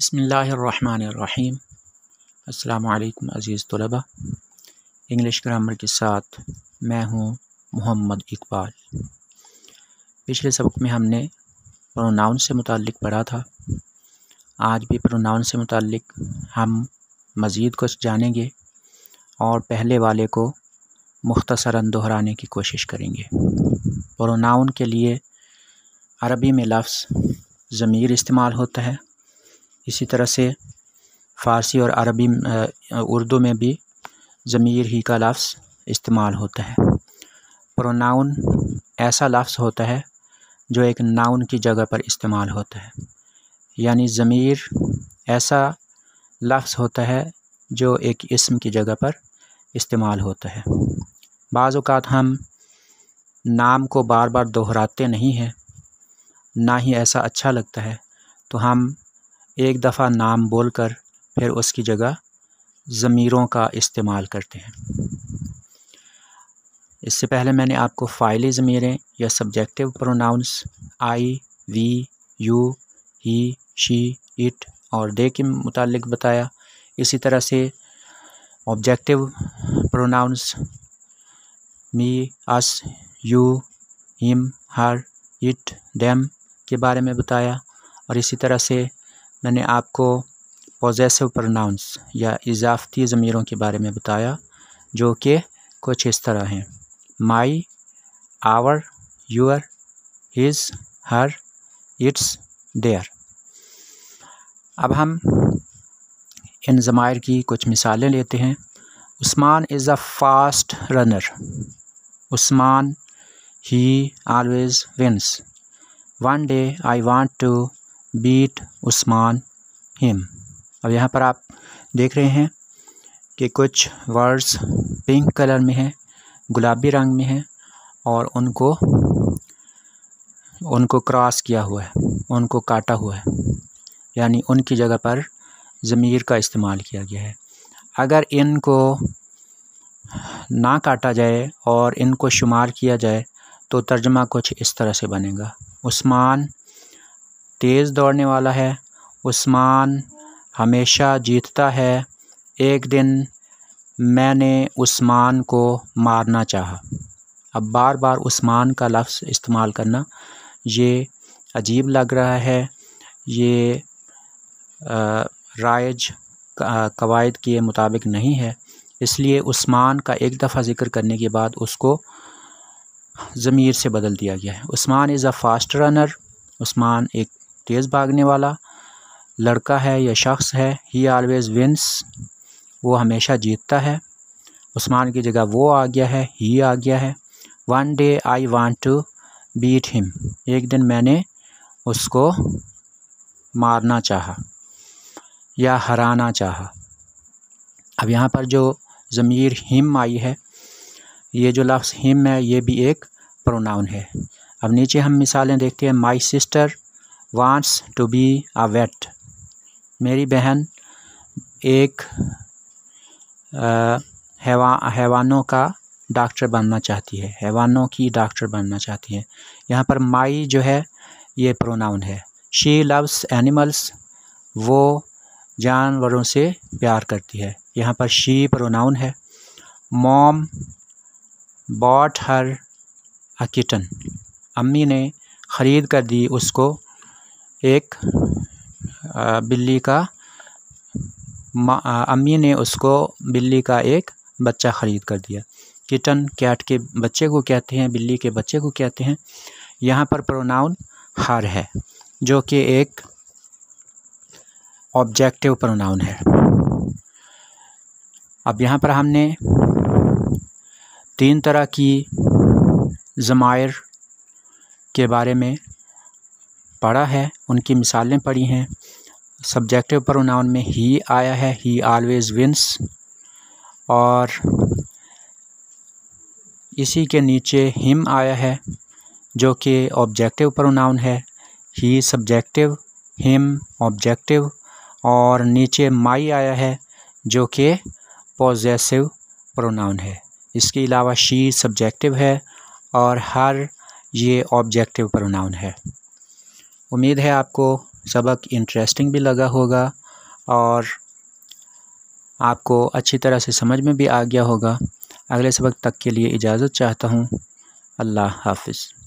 बिस्मिल्लाहिर्रहमानिर्रहीम। अस्सलामु अलैकुम अज़ीज़ तलबा। इंग्लिश ग्रामर के साथ मैं हूँ मोहम्मद इकबाल। पिछले सबक में हमने प्रोनाउन से मुताल्लिक़ पढ़ा था। आज भी प्रोनाउन से मुताल्लिक़ हम मज़ीद कुछ जानेंगे और पहले वाले को मुख्तसरन दोहराने की कोशिश करेंगे। प्रोनाउन के लिए अरबी में लफ्ज़ ज़मीर इस्तेमाल होता है। इसी तरह से फ़ारसी और अरबी उर्दू में भी ज़मीर ही का लफ्ज़ इस्तेमाल होता है। प्रोनाउन ऐसा लफ्ज़ होता है जो एक नाउन की जगह पर इस्तेमाल होता है, यानी ज़मीर ऐसा लफ्ज़ होता है जो एक इस्म की जगह पर इस्तेमाल होता है। बाज़ औक़ात हम नाम को बार बार दोहराते नहीं हैं, ना ही ऐसा अच्छा लगता है, तो हम एक दफ़ा नाम बोलकर फिर उसकी जगह ज़मीरों का इस्तेमाल करते हैं। इससे पहले मैंने आपको फ़ाइली ज़मीरें या subjective pronouns I, we, you, he, she, it और दे के मुतालिक बताया। इसी तरह से objective pronouns me, us, you, him, her, it, them के बारे में बताया। और इसी तरह से मैंने आपको पॉजेसिव प्रोनाउंस या इजाफ़ती ज़मीरों के बारे में बताया, जो कि कुछ इस तरह हैं: my, our, your, his, her, its, their. अब हम इन ज़मायर की कुछ मिसालें लेते हैं। Usman is a fast runner. Usman, he always wins. One day I want to beat Usman him. अब यहाँ पर आप देख रहे हैं कि कुछ वर्ड्स पिंक कलर में हैं, गुलाबी रंग में हैं और उनको क्रॉस किया हुआ है, उनको काटा हुआ है, यानी उनकी जगह पर ज़मीर का इस्तेमाल किया गया है। अगर इनको ना काटा जाए और इनको शुमार किया जाए तो तर्जुमा कुछ इस तरह से बनेगा: उस्मान तेज़ दौड़ने वाला है। उस्मान हमेशा जीतता है। एक दिन मैंने उस्मान को मारना चाहा। अब बार बार उस्मान का लफ्ज़ इस्तेमाल करना ये अजीब लग रहा है, ये राइज कवायद के मुताबिक नहीं है। इसलिए उस्मान का एक दफ़ा ज़िक्र करने के बाद उसको ज़मीर से बदल दिया गया है। Usman is a fast runner. Usman एक तेज़ भागने वाला लड़का है या शख्स है। ही ऑलवेज़ विन्स, वो हमेशा जीतता है। उस्मान की जगह वो आ गया है, ही आ गया है। One day I want to beat him, एक दिन मैंने उसको मारना चाहा या हराना चाहा। अब यहाँ पर जो ज़मीर हिम आई है, ये जो लफ्ज़ हिम है, ये भी एक प्रोनाउन है। अब नीचे हम मिसालें देखते हैं। My sister wants to be a vet. मेरी बहन एक हैवानों का डॉक्टर बनना चाहती है, हैवानों की डॉक्टर बनना चाहती है। यहाँ पर माई जो है ये प्रोनाउन है। शी लव्स एनिमल्स, वो जानवरों से प्यार करती है। यहाँ पर शी प्रोनाउन है। Mom bought her a kitten, अम्मी ने ख़रीद कर दी उसको एक बिल्ली का, अम्मी ने उसको बिल्ली का एक बच्चा ख़रीद कर दिया। किटन कैट के बच्चे को कहते हैं, बिल्ली के बच्चे को कहते हैं। यहाँ पर प्रोनाउन हर है, जो कि एक ऑब्जेक्टिव प्रोनाउन है। अब यहाँ पर हमने 3 तरह की ज़मायर के बारे में पढ़ा है, उनकी मिसालें पढ़ी हैं। सब्जेक्टिव प्रोनाउन में ही आया है, ही ऑलवेज़ विन्स, और इसी के नीचे हिम आया है जो कि ऑब्जेक्टिव प्रोनाउन है। ही सब्जेक्टिव, हिम ऑब्जेक्टिव, और नीचे माई आया है जो कि पॉजेसिव प्रोनाउन है। इसके अलावा शी सब्जेक्टिव है और हर ये ऑब्जेक्टिव प्रोनाउन है। उम्मीद है आपको सबक इंटरेस्टिंग भी लगा होगा और आपको अच्छी तरह से समझ में भी आ गया होगा। अगले सबक तक के लिए इजाज़त चाहता हूँ। अल्लाह हाफ़िज़।